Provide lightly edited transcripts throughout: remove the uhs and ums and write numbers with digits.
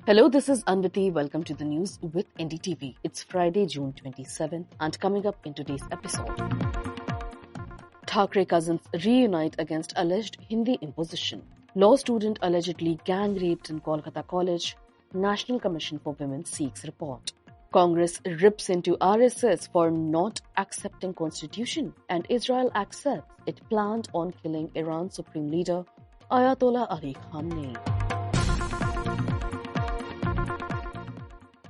Hello, this is Anvati. Welcome to the news with NDTV. It's Friday, June 27th, and coming up in today's episode, Thackeray cousins reunite against alleged Hindi imposition. Law student allegedly gang raped in Kolkata College. National Commission for Women seeks report. Congress rips into RSS for not accepting constitution, and Israel accepts it planned on killing Iran's supreme leader Ayatollah Ali Kamni.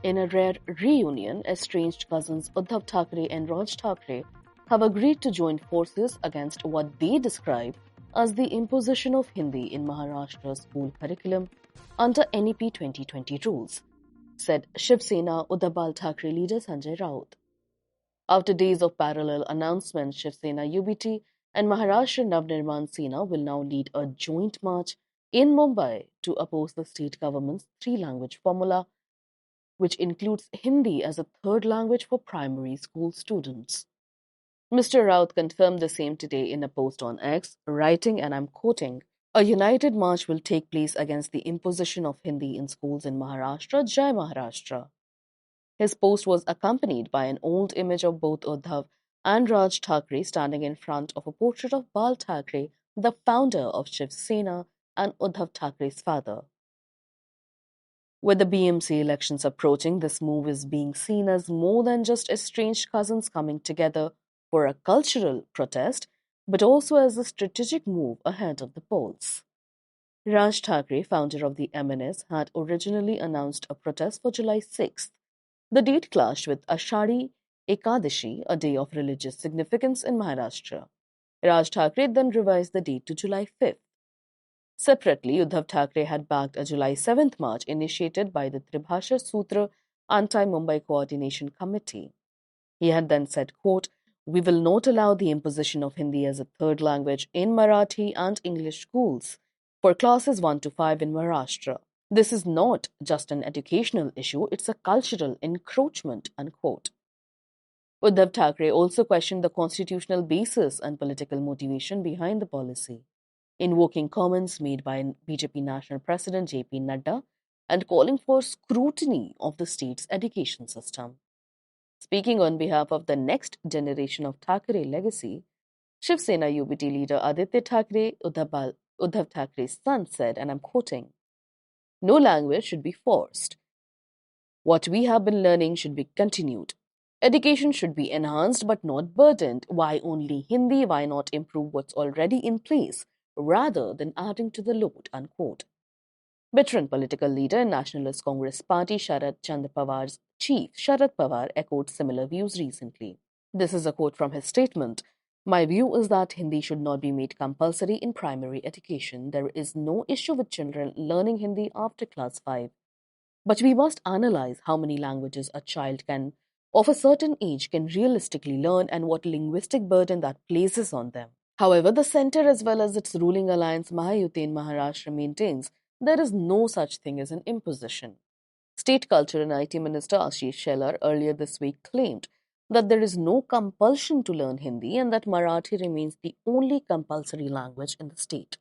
In a rare reunion, estranged cousins Uddhav Thackeray and Raj Thackeray have agreed to join forces against what they describe as the imposition of Hindi in Maharashtra's school curriculum under NEP 2020 rules, said Shiv Sena Uddhav Thackeray leader Sanjay Raut. After days of parallel announcements, Shiv Sena UBT and Maharashtra Navnirman Sena will now lead a joint march in Mumbai to oppose the state government's three-language formula, which includes Hindi as a third language for primary school students. Mr. Raut confirmed the same today in a post on X, writing, and I'm quoting, "A united march will take place against the imposition of Hindi in schools in Maharashtra, Jai Maharashtra." His post was accompanied by an old image of both Uddhav and Raj Thackeray standing in front of a portrait of Bal Thackeray, the founder of Shiv Sena and Uddhav Thackeray's father. With the BMC elections approaching, this move is being seen as more than just estranged cousins coming together for a cultural protest, but also as a strategic move ahead of the polls. Raj Thackeray, founder of the MNS, had originally announced a protest for July 6th. The date clashed with Ashadi Ekadashi, a day of religious significance in Maharashtra. Raj Thackeray then revised the date to July 5th. Separately, Uddhav Thackeray had backed a July 7th march initiated by the Tribhasha Sutra Anti-Mumbai Coordination Committee. He had then said, quote, "We will not allow the imposition of Hindi as a third language in Marathi and English schools for classes 1 to 5 in Maharashtra. This is not just an educational issue, it's a cultural encroachment," unquote. Uddhav Thackeray also questioned the constitutional basis and political motivation behind the policy, invoking comments made by BJP National President JP Nadda and calling for scrutiny of the state's education system. Speaking on behalf of the next generation of Thackeray legacy, Shiv Sena UBT leader Aditya Thackeray, Uddhav Thackeray's son, said, and I'm quoting, "No language should be forced. What we have been learning should be continued. Education should be enhanced but not burdened. Why only Hindi? Why not improve what's already in place, rather than adding to the load," unquote. Veteran political leader and Nationalist Congress Party Sharad Chand Pawar's chief, Sharad Pawar, echoed similar views recently. This is a quote from his statement. "My view is that Hindi should not be made compulsory in primary education. There is no issue with children learning Hindi after class 5. But we must analyze how many languages a child of a certain age can realistically learn and what linguistic burden that places on them." However, the centre as well as its ruling alliance Mahayuti in Maharashtra maintains there is no such thing as an imposition. State Culture and IT Minister Ashish Shelar earlier this week claimed that there is no compulsion to learn Hindi and that Marathi remains the only compulsory language in the state.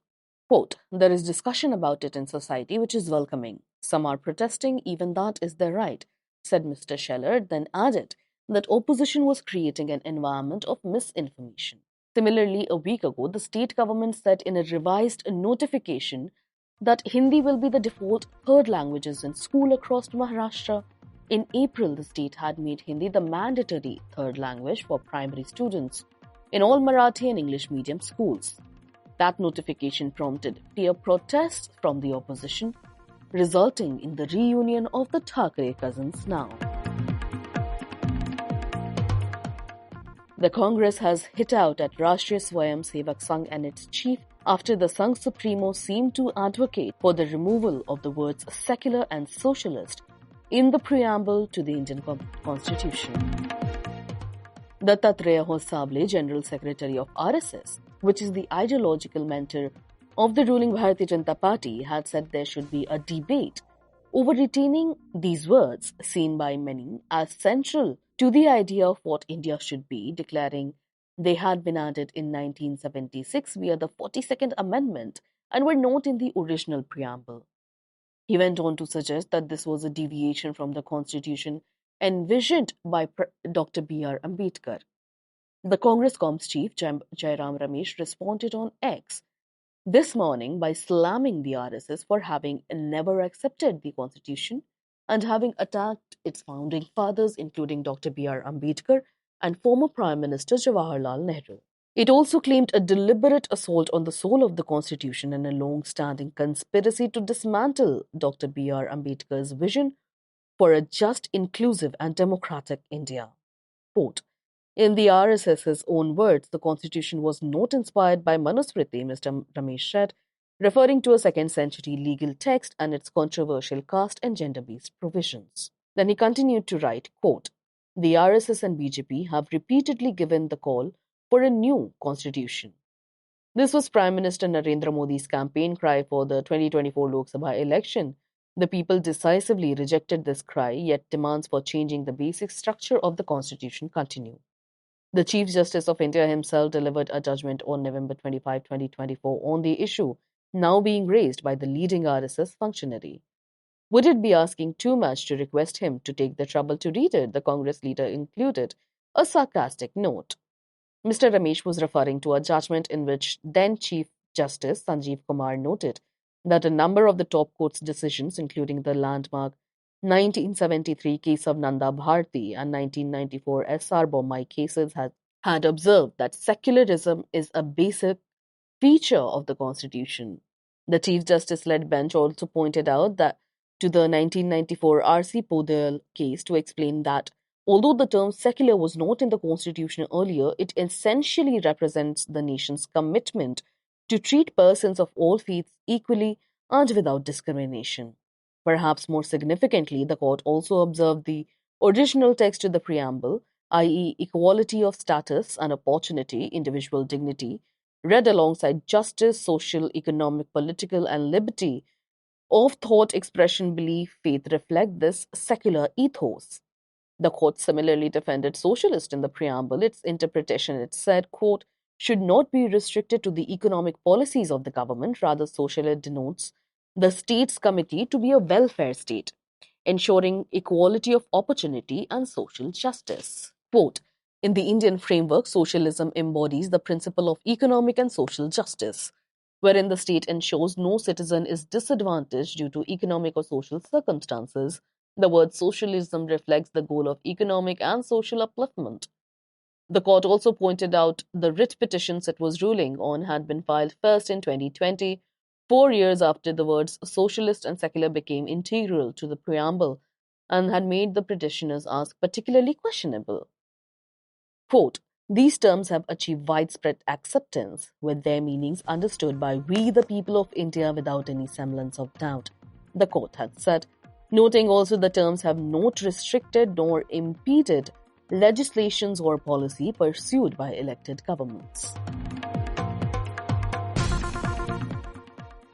Quote, "There is discussion about it in society which is welcoming. Some are protesting, even that is their right," said Mr. Shelar, then added that opposition was creating an environment of misinformation. Similarly, a week ago, the state government said in a revised notification that Hindi will be the default third languages in school across Maharashtra. In April, the state had made Hindi the mandatory third language for primary students in all Marathi and English medium schools. That notification prompted fierce protests from the opposition, resulting in the reunion of the Thackeray cousins now. The Congress has hit out at Rashtriya Swayam Sevak Sangh and its chief after the Sangh Supremo seemed to advocate for the removal of the words secular and socialist in the preamble to the Indian Constitution. Thackeray Sable, General Secretary of RSS, which is the ideological mentor of the ruling Bharatiya Janata Party, had said there should be a debate over retaining these words, seen by many as central to the idea of what India should be, declaring they had been added in 1976 via the 42nd Amendment and were not in the original preamble. He went on to suggest that this was a deviation from the constitution envisioned by Dr. B.R. Ambedkar. The Congress Comms chief, Jairam Ramesh, responded on X this morning by slamming the RSS for having never accepted the constitution and having attacked its founding fathers, including Dr. B.R. Ambedkar and former Prime Minister Jawaharlal Nehru. It also claimed a deliberate assault on the soul of the constitution and a long-standing conspiracy to dismantle Dr. B.R. Ambedkar's vision for a just, inclusive, and democratic India. Quote, in the RSS's own words, the constitution was not inspired by Manusmriti, Mr. Ramesh said, referring to a second-century legal text and its controversial caste and gender-based provisions. Then he continued to write, quote, the RSS and BJP have repeatedly given the call for a new constitution. This was Prime Minister Narendra Modi's campaign cry for the 2024 Lok Sabha election. The people decisively rejected this cry, yet demands for changing the basic structure of the constitution continue. The Chief Justice of India himself delivered a judgment on November 25, 2024 on the issue now being raised by the leading RSS functionary. Would it be asking too much to request him to take the trouble to read it? The Congress leader included a sarcastic note. Mr. Ramesh was referring to a judgment in which then Chief Justice Sanjeev Kumar noted that a number of the top court's decisions, including the landmark 1973 case of Nanda Bharti and 1994 S.R. Bommai cases, had observed that secularism is a basic feature of the Constitution. The Chief Justice-led bench also pointed out that to the 1994 R.C. Podel case to explain that although the term secular was not in the Constitution earlier, it essentially represents the nation's commitment to treat persons of all faiths equally and without discrimination. Perhaps more significantly, the court also observed the original text of the preamble, i.e., equality of status and opportunity, individual dignity, read alongside justice, social, economic, political, and liberty of thought, expression, belief, faith reflect this secular ethos. The court similarly defended socialist in the preamble. Its interpretation, it said, quote, should not be restricted to the economic policies of the government. Rather, socialist denotes the state's committee to be a welfare state, ensuring equality of opportunity and social justice. Quote, in the Indian framework, socialism embodies the principle of economic and social justice, wherein the state ensures no citizen is disadvantaged due to economic or social circumstances. The word socialism reflects the goal of economic and social upliftment. The court also pointed out the writ petitions it was ruling on had been filed first in 2020, 4 years after the words socialist and secular became integral to the preamble, and had made the petitioners ask particularly questionable. Quote, these terms have achieved widespread acceptance, with their meanings understood by we the people of India without any semblance of doubt, the court had said, noting also the terms have not restricted nor impeded legislations or policy pursued by elected governments.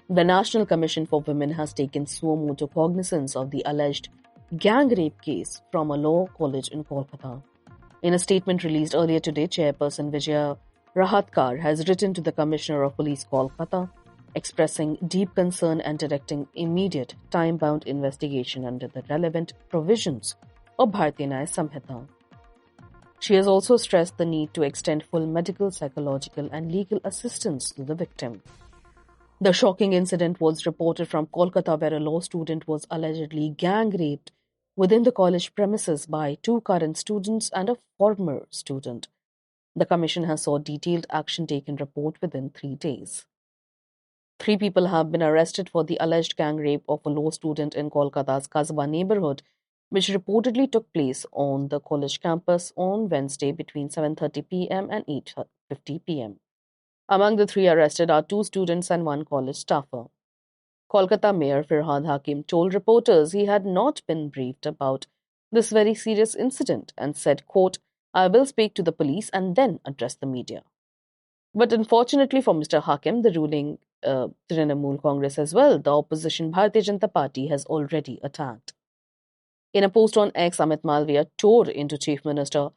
The National Commission for Women has taken suo motu cognizance of the alleged gang rape case from a law college in Kolkata. In a statement released earlier today, Chairperson Vijaya Rahatkar has written to the Commissioner of Police Kolkata, expressing deep concern and directing immediate, time-bound investigation under the relevant provisions of Bharatiya Nyaya Samhita. She has also stressed the need to extend full medical, psychological and legal assistance to the victim. The shocking incident was reported from Kolkata, where a law student was allegedly gang-raped within the college premises by 2 current students and a former student. The Commission has sought detailed action taken report within 3 days. 3 people have been arrested for the alleged gang rape of a law student in Kolkata's Kasbah neighborhood, which reportedly took place on the college campus on Wednesday between 7:30 p.m. and 8:50 p.m. Among the 3 arrested are 2 students and 1 college staffer. Kolkata Mayor Firhad Hakim told reporters he had not been briefed about this very serious incident and said, quote, I will speak to the police and then address the media. But unfortunately for Mr. Hakim, the ruling Trinamool Congress as well, the opposition Bharatiya Janata Party has already attacked. In a post on X, Amit Malviya tore into Chief Minister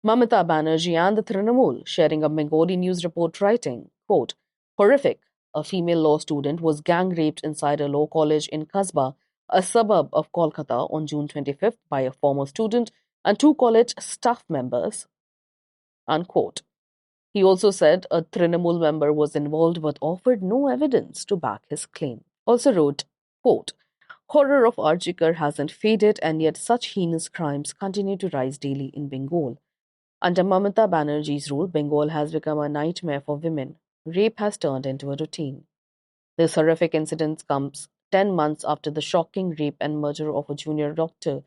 Mamata Banerjee and the Trinamool, sharing a Bengali news report writing, quote, horrific, a female law student was gang raped inside a law college in Kasbah a suburb of Kolkata, on June 25th by a former student and 2 college staff members, unquote. He also said a Trinamool member was involved but offered no evidence to back his claim. Also wrote, quote, horror of Arjikar hasn't faded, and yet such heinous crimes continue to rise daily in Bengal. Under Mamata Banerjee's rule, Bengal has become a nightmare for women. Rape has turned into a routine. This horrific incident comes 10 months after the shocking rape and murder of a junior doctor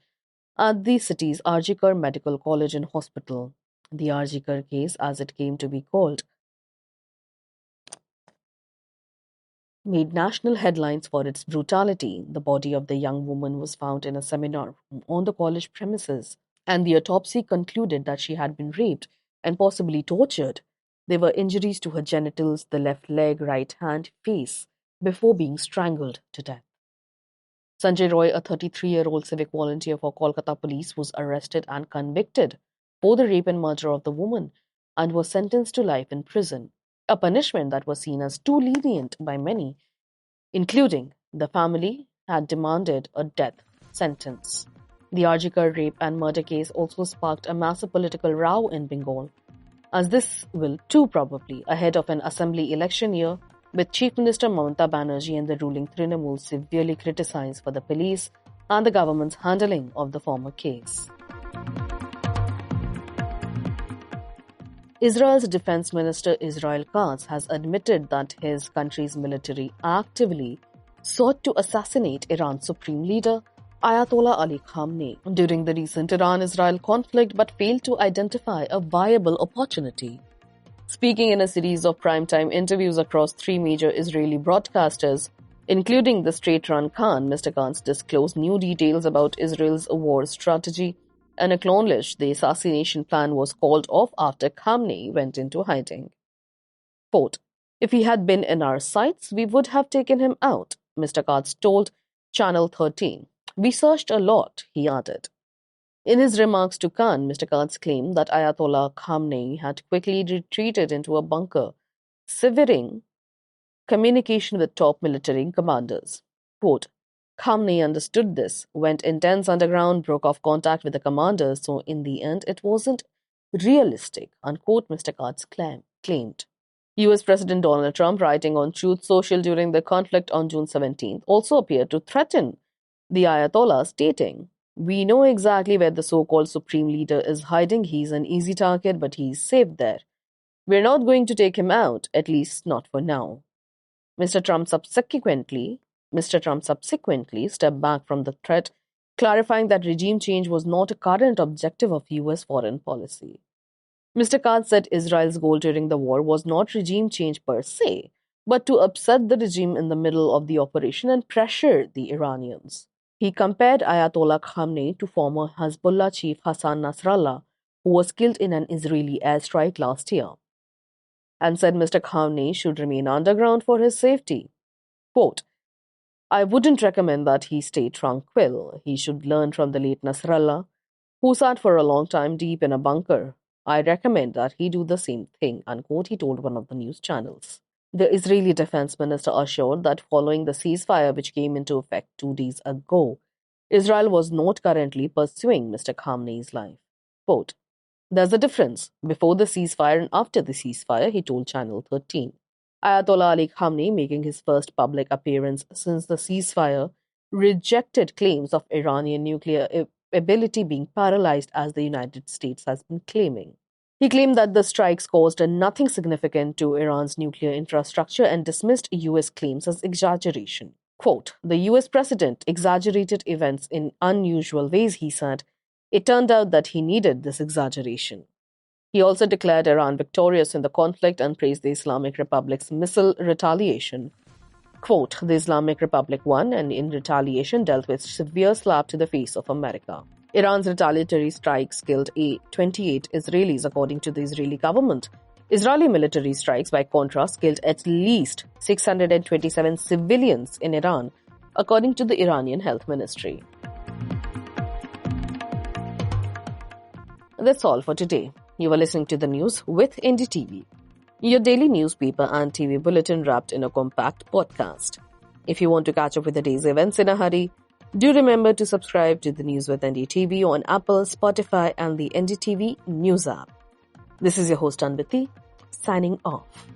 at the city's Arjikar Medical College and Hospital. The Arjikar case, as it came to be called, made national headlines for its brutality. The body of the young woman was found in a seminar room on the college premises, and the autopsy concluded that she had been raped and possibly tortured. There were injuries to her genitals, the left leg, right hand, face, before being strangled to death. Sanjay Roy, a 33-year-old civic volunteer for Kolkata police, was arrested and convicted for the rape and murder of the woman and was sentenced to life in prison, a punishment that was seen as too lenient by many, including the family, had demanded a death sentence. The Arjikar rape and murder case also sparked a massive political row in Bengal, as this will too probably ahead of an assembly election year, with Chief Minister Mamata Banerjee and the ruling Trinamool severely criticized for the police and the government's handling of the former case. Israel's Defense Minister Israel Katz has admitted that his country's military actively sought to assassinate Iran's supreme leader Ayatollah Ali Khamenei during the recent Iran-Israel conflict, but failed to identify a viable opportunity. Speaking in a series of primetime interviews across 3 major Israeli broadcasters, including the state-run Khan, Mr. Katz disclosed new details about Israel's war strategy and acknowledged the assassination plan was called off after Kamni went into hiding. Quote, if he had been in our sights, we would have taken him out, Mr. Katz told Channel 13. We searched a lot, he added. In his remarks to Khan, Mr. Katz claimed that Ayatollah Khamenei had quickly retreated into a bunker, severing communication with top military commanders. Quote, Kamni understood this, went intense underground, broke off contact with the commanders, so in the end it wasn't realistic, unquote, Mr. Katz claimed. US President Donald Trump, writing on Truth Social during the conflict on June 17th, also appeared to threaten the Ayatollah, stating, we know exactly where the so-called supreme leader is hiding. He's an easy target, but he's safe there. We're not going to take him out, at least not for now. Mr. Trump subsequently stepped back from the threat, clarifying that regime change was not a current objective of US foreign policy. Mr. Katz said Israel's goal during the war was not regime change per se, but to upset the regime in the middle of the operation and pressure the Iranians. He compared Ayatollah Khamenei to former Hezbollah chief Hassan Nasrallah, who was killed in an Israeli airstrike last year, and said Mr. Khamenei should remain underground for his safety. Quote, I wouldn't recommend that he stay tranquil. He should learn from the late Nasrallah, who sat for a long time deep in a bunker. I recommend that he do the same thing, unquote, he told one of the news channels. The Israeli defense minister assured that following the ceasefire which came into effect 2 days ago, Israel was not currently pursuing Mr. Khamenei's life. Quote, there's a difference before the ceasefire and after the ceasefire, he told Channel 13. Ayatollah Ali Khamenei, making his first public appearance since the ceasefire, rejected claims of Iranian nuclear ability being paralyzed as the United States has been claiming. He claimed that the strikes caused nothing significant to Iran's nuclear infrastructure and dismissed US claims as exaggeration. Quote, the US president exaggerated events in unusual ways, he said. It turned out that he needed this exaggeration. He also declared Iran victorious in the conflict and praised the Islamic Republic's missile retaliation. Quote, the Islamic Republic won and in retaliation dealt with severe slap to the face of America. Iran's retaliatory strikes killed 28 Israelis, according to the Israeli government. Israeli military strikes, by contrast, killed at least 627 civilians in Iran, according to the Iranian Health Ministry. That's all for today. You are listening to the news with NDTV, your daily newspaper and TV bulletin wrapped in a compact podcast. If you want to catch up with the day's events in a hurry, Do remember to subscribe to the News with NDTV on Apple, Spotify, and the NDTV News app. This is your host Anviti, signing off.